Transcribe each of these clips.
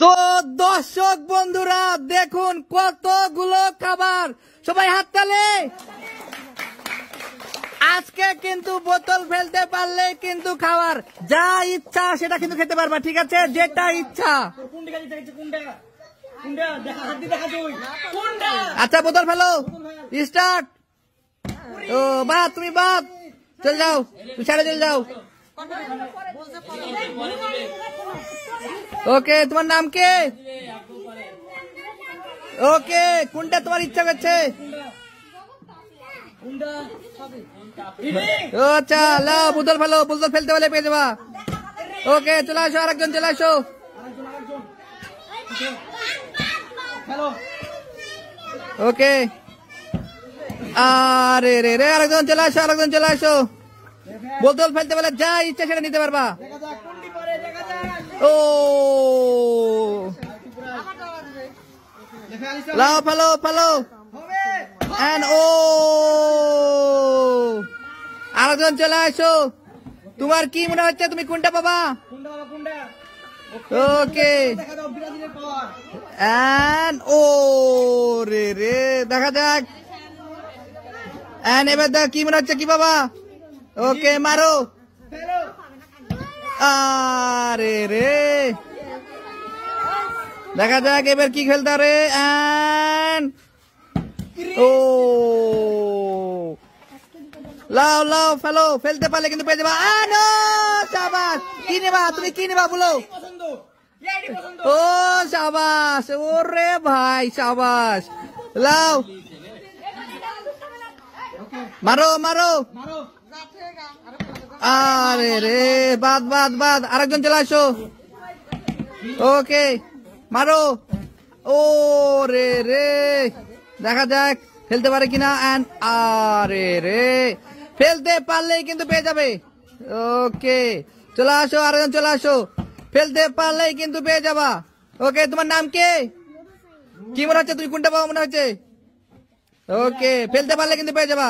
তো দর্শক বন্ধুরা দেখুন কতগুলো খাবার, সবাই হাততালি। আজকে কিন্তু বোতল ফেলতে পারলে কিন্তু খাবার যা ইচ্ছা সেটা কিন্তু খেতে পারবা, ঠিক আছে? যেটা ইচ্ছা। আচ্ছা বোতল ফেলো, স্টার্ট। ও বাদ, তুমি বাদ, চল যাও, তুমি ছেড়ে চল যাও। ওকে, তোমার নাম কে? ওকে, কোনটা তোমার ইচ্ছা করছে? আচ্ছা লাও, বোতল ফেলো, বোতল ফেলতে হলে পেয়ে যাবা। ওকে চলে আসো, আরেকজন চলে আসো। ওকে, আরে রে রে, আরেকজন চলে আসো, আরেকজন চলে আসো। বোতল ফেলতে পারলে যা ইচ্ছা সেটা নিতে পারবা। ও লাও, ফেলো ফেলো। এন্ড ও আরেকজন চলে আসো। তোমার কি মনে হচ্ছে তুমি কোনটা পাবা? ওকে, এন্ড ও রে রে, দেখা যাক। এন্ড এবার দেখ কি মনে হচ্ছে, কি বাবা? ওকে মারো। আরে রে, দেখা যাক এবার কি খেলতে রে। এন্ড ও লাও লাও, ফেলো, ফেলতে পারলে কিন্তু পেয়ে যাবা। শাবাশ, কি নেবা তুমি, কি নেবা বলো? ও শাবাশ, ওরে ভাই শাবাশ, লাও মারো মারো। আরে রে, বাদ বাদ বাদ, আরেকজন চলে আসো। ওকে মারো। ও রে রে, দেখা যাক ফেলতে পারে কিনা। এন্ড আরে রে, ফেলতে পারলেই কিন্তু পেয়ে যাবে। ওকে চলে আসো, আরেকজন চলে আসো, ফেলতে পারলেই কিন্তু পেয়ে যাবা। ওকে, তোমার নাম কে? কি মনে হচ্ছে, তুমি কোনটা পাবো মনে হচ্ছে? ওকে, ফেলতে পারলে কিন্তু পেয়ে যাবা।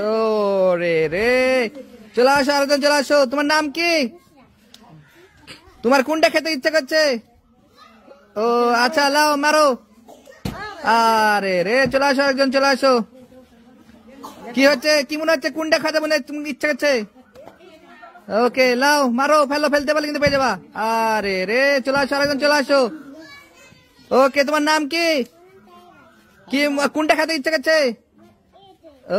ও রে রে, চলে আসো, আরেকজন চলে আসো। তোমার নাম কি? তোমার কোনটা খেতে ইচ্ছা করছে? ও আচ্ছা, লাও মারো। আরে রে, চলে আসো, আরেকজন চলে আসো। কি হচ্ছে, কি মনে হচ্ছে, কোনটা খাতে মনে তুমি ইচ্ছা করছে? ওকে লাও মারো, ফেলো, ফেলতে পারলে কিন্তু পেয়ে যাবা। আরে রে, চলে আসো, আরেকজন চলে আসো। ওকে, তোমার নাম কি? কি কোনটা খেতে ইচ্ছা করছে?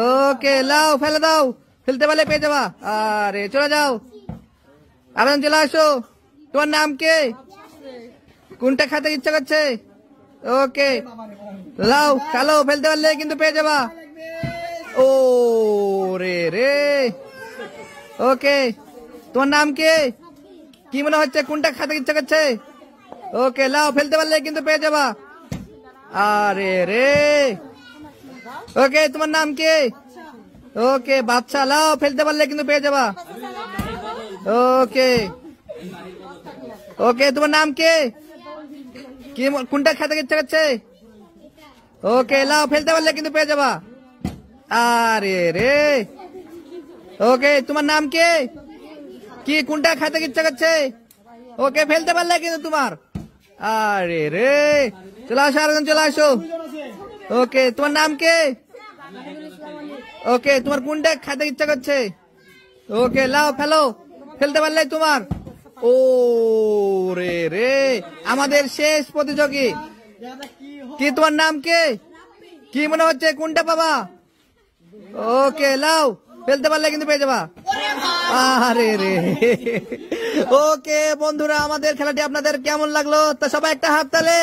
ওকে লাও, ফেলে দাও, ফেলতে পারলে পেয়ে যাবা। আরে চলে যাও, আরেকজন চলে আসো। তোমার নাম কে? কোনটা খেতে ইচ্ছা করছে? ওকে লাও, খেলো, ফেলতে পারলে কিন্তু পেয়ে যাবা। ও রে রে, ওকে, তোমার নাম কে? কি মনে হচ্ছে, কোনটা খেতে ইচ্ছা করছে? ওকে লাও, ফেলতে পারলে কিন্তু পেয়ে যাবা। আরে রে, ওকে, তোমার নাম কে? ওকে বাচ্চা, লাও, ফেলতে পারলে কিন্তু পেয়ে যাবা। ওকে ওকে, তোমার নাম কে? কি কোনটা খেতে ইচ্ছা করছে? ওকে লাও, ফেলতে পারলে কিন্তু পেয়ে যাবা। আরে রে, ওকে, তোমার নাম কে? কি কোনটা খেতে ইচ্ছা করছে? ওকে, ফেলতে পারলে কিন্তু তোমার। আরে রে, চলে আসো, আরেকজন চলে আসো। ওকে, তোমার নাম কে? ওকে, তোমার কোনটা খেতে ইচ্ছা করছে? ওকে লাও, ফেলো, ফেলতে পারলে তোমার। ও রে রে, আমাদের শেষ প্রতিযোগী। কি তোমার নাম কে? কি মনে হচ্ছে, কোনটা পাবা? ওকে লাও, ফেলতে পারলে কিন্তু পেয়ে যাবা। আরে রে, ওকে বন্ধুরা, আমাদের খেলাটি আপনাদের কেমন লাগলো তা সবাই একটা হাততালি।